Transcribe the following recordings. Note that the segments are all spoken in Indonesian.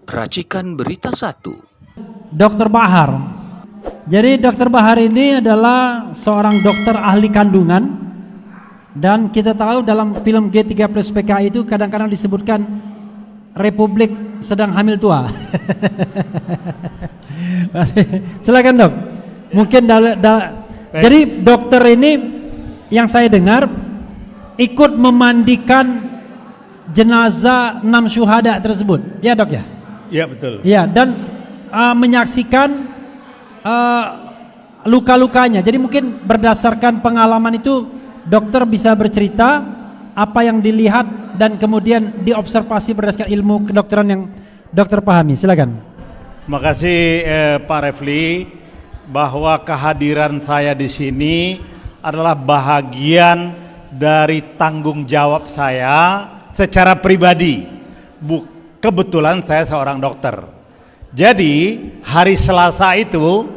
Racikan Berita 1. Dr. Bahar. Jadi Dr. Bahar ini adalah seorang dokter ahli kandungan, dan kita tahu dalam film G3 plus PKI itu kadang-kadang disebutkan Republik sedang hamil tua. Silakan dok. Mungkin jadi dokter ini yang saya dengar ikut memandikan jenazah 6 syuhada tersebut. Ya dok ya? Iya betul. Ya, dan menyaksikan luka-lukanya. Jadi mungkin berdasarkan pengalaman itu dokter bisa bercerita apa yang dilihat dan kemudian diobservasi berdasarkan ilmu kedokteran yang dokter pahami. Silakan. Terima kasih Pak Refli, bahwa kehadiran saya di sini adalah bahagian dari tanggung jawab saya secara pribadi. Kebetulan saya seorang dokter. Jadi hari Selasa itu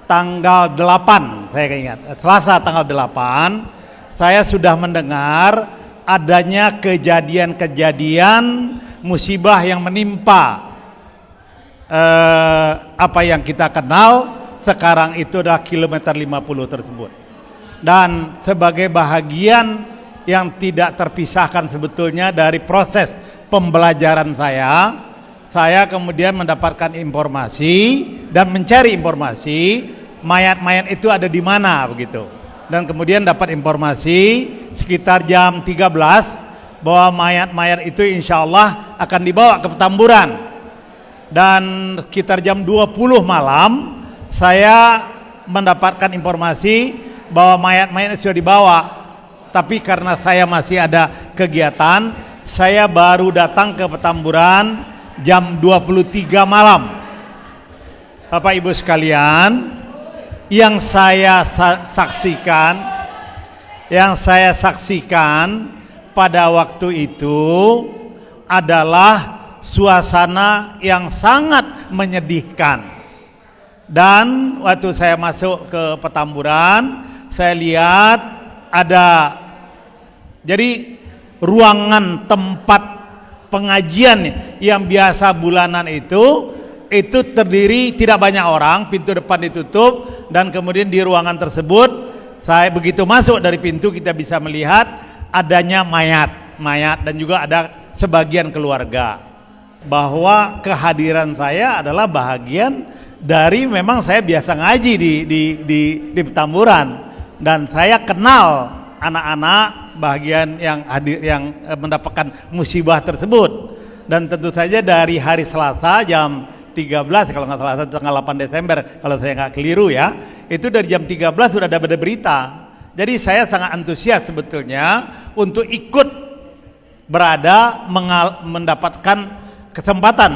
tanggal 8, saya ingat, Selasa tanggal 8, saya sudah mendengar adanya kejadian-kejadian musibah yang menimpa apa yang kita kenal sekarang itu adalah kilometer 50 tersebut. Dan sebagai bahagian yang tidak terpisahkan sebetulnya dari proses pembelajaran saya kemudian mendapatkan informasi dan mencari informasi mayat-mayat itu ada di mana begitu. Dan kemudian dapat informasi sekitar jam 13 bahwa mayat-mayat itu insya Allah akan dibawa ke Petamburan. Dan sekitar jam 20 malam saya mendapatkan informasi bahwa mayat-mayat sudah dibawa. Tapi karena saya masih ada kegiatan, saya baru datang ke Petamburan jam 23 malam. Bapak Ibu sekalian, yang saya saksikan pada waktu itu adalah suasana yang sangat menyedihkan. Dan waktu saya masuk ke Petamburan, saya lihat ada jadi ruangan tempat pengajian yang biasa bulanan itu terdiri tidak banyak orang, pintu depan ditutup, dan kemudian di ruangan tersebut saya begitu masuk dari pintu kita bisa melihat adanya mayat dan juga ada sebagian keluarga. Bahwa kehadiran saya adalah bahagian dari memang saya biasa ngaji di Petamburan, dan saya kenal anak-anak bagian yang hadir yang mendapatkan musibah tersebut. Dan tentu saja dari hari Selasa jam 13 kalau nggak salah tanggal 8 Desember kalau saya nggak keliru ya, itu dari jam 13 sudah ada berita. Jadi saya sangat antusias sebetulnya untuk ikut berada mendapatkan kesempatan.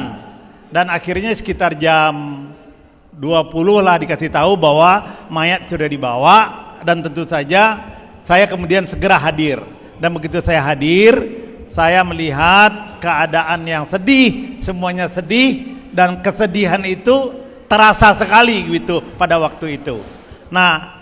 Dan akhirnya sekitar jam 20 lah dikasih tahu bahwa mayat sudah dibawa, dan tentu saja saya kemudian segera hadir. Dan begitu saya hadir, saya melihat keadaan yang sedih, semuanya sedih, dan kesedihan itu terasa sekali gitu pada waktu itu. Nah,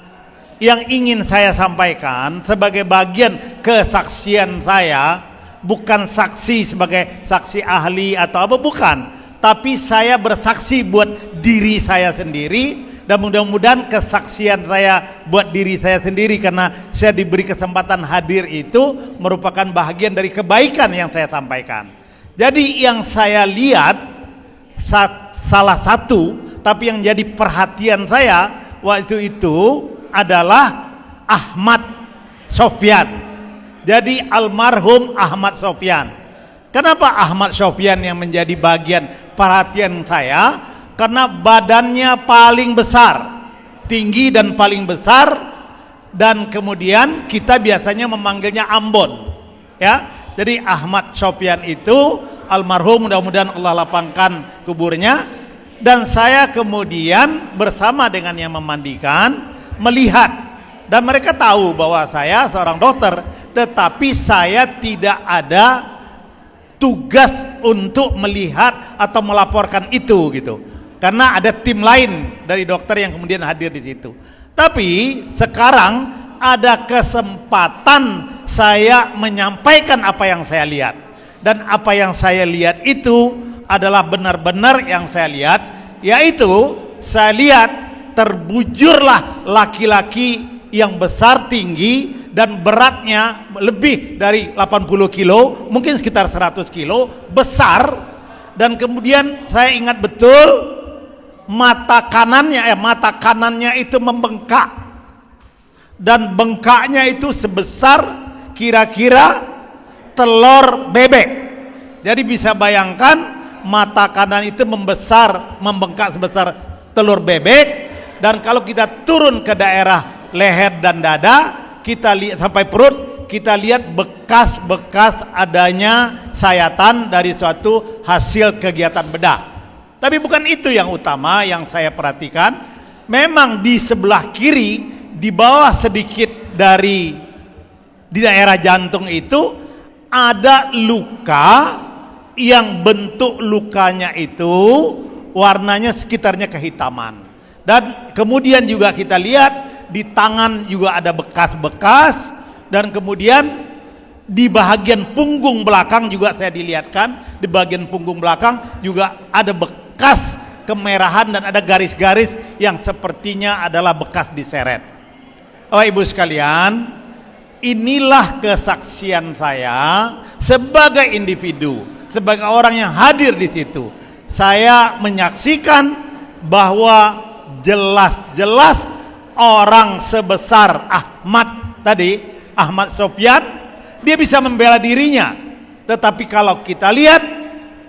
yang ingin saya sampaikan sebagai bagian kesaksian saya, bukan saksi sebagai saksi ahli atau apa, bukan, tapi saya bersaksi buat diri saya sendiri. Dan mudah-mudahan kesaksian saya buat diri saya sendiri karena saya diberi kesempatan hadir itu merupakan bahagian dari kebaikan yang saya sampaikan. Jadi yang saya lihat salah satu, tapi yang jadi perhatian saya waktu itu adalah Ahmad Sofyan. Jadi almarhum Ahmad Sofyan. Kenapa Ahmad Sofyan yang menjadi bagian perhatian saya? Karena badannya paling besar, tinggi dan paling besar, dan kemudian kita biasanya memanggilnya Ambon, ya. Jadi Ahmad Sofyan itu almarhum, mudah-mudahan Allah lapangkan kuburnya. Dan saya kemudian bersama dengan yang memandikan melihat, dan mereka tahu bahwa saya seorang dokter, tetapi saya tidak ada tugas untuk melihat atau melaporkan itu gitu. Karena ada tim lain dari dokter yang kemudian hadir di situ. Tapi sekarang ada kesempatan saya menyampaikan apa yang saya lihat. Dan apa yang saya lihat itu adalah benar-benar yang saya lihat, yaitu saya lihat terbujurlah laki-laki yang besar tinggi dan beratnya lebih dari 80 kilo, mungkin sekitar 100 kilo, besar. Dan kemudian saya ingat betul mata kanannya itu membengkak, dan bengkaknya itu sebesar kira-kira telur bebek. Jadi bisa bayangkan mata kanan itu membengkak sebesar telur bebek. Dan kalau kita turun ke daerah leher dan dada, kita lihat sampai perut, kita lihat bekas-bekas adanya sayatan dari suatu hasil kegiatan bedah. Tapi bukan itu yang utama yang saya perhatikan. Memang di sebelah kiri, di bawah sedikit dari di daerah jantung itu ada luka yang bentuk lukanya itu warnanya sekitarnya kehitaman. Dan kemudian juga kita lihat di tangan juga ada bekas-bekas, dan kemudian di bagian punggung belakang juga saya dilihatkan, di bagian punggung belakang juga ada bekas kemerahan dan ada garis-garis yang sepertinya adalah bekas diseret. Bapak Ibu sekalian, inilah kesaksian saya sebagai individu, sebagai orang yang hadir di situ. Saya menyaksikan bahwa jelas-jelas orang sebesar Ahmad Sofyan, dia bisa membela dirinya. Tetapi kalau kita lihat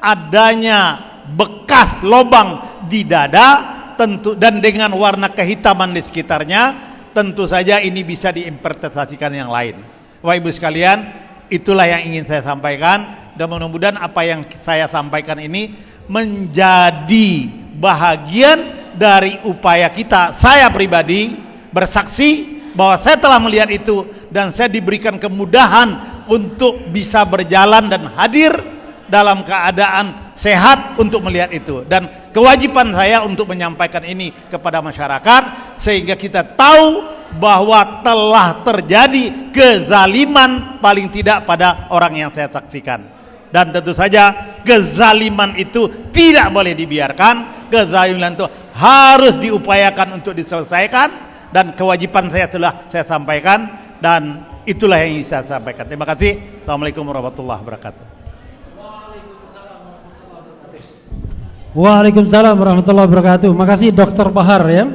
adanya bekas lubang di dada tentu, dan dengan warna kehitaman di sekitarnya, tentu saja ini bisa diinterpretasikan yang lain. Bapak Ibu sekalian, itulah yang ingin saya sampaikan, dan mudah-mudahan apa yang saya sampaikan ini menjadi bahagian dari upaya kita. Saya pribadi bersaksi bahwa saya telah melihat itu, dan saya diberikan kemudahan untuk bisa berjalan dan hadir dalam keadaan sehat untuk melihat itu, dan kewajiban saya untuk menyampaikan ini kepada masyarakat sehingga kita tahu bahwa telah terjadi kezaliman paling tidak pada orang yang saya saksikan. Dan tentu saja kezaliman itu tidak boleh dibiarkan, kezaliman itu harus diupayakan untuk diselesaikan, dan kewajiban saya telah saya sampaikan, dan itulah yang ingin saya sampaikan. Terima kasih. Assalamualaikum warahmatullahi wabarakatuh. Waalaikumsalam warahmatullahi wabarakatuh. Makasih Dokter Bahar ya.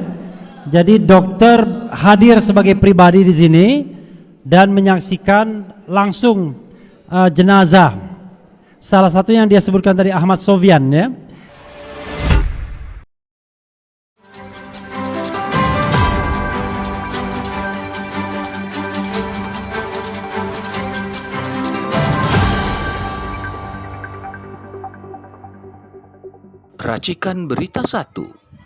Jadi dokter hadir sebagai pribadi di sini dan menyaksikan langsung jenazah. Salah satu yang dia sebutkan tadi Ahmad Sofyan ya. Racikan Berita 1.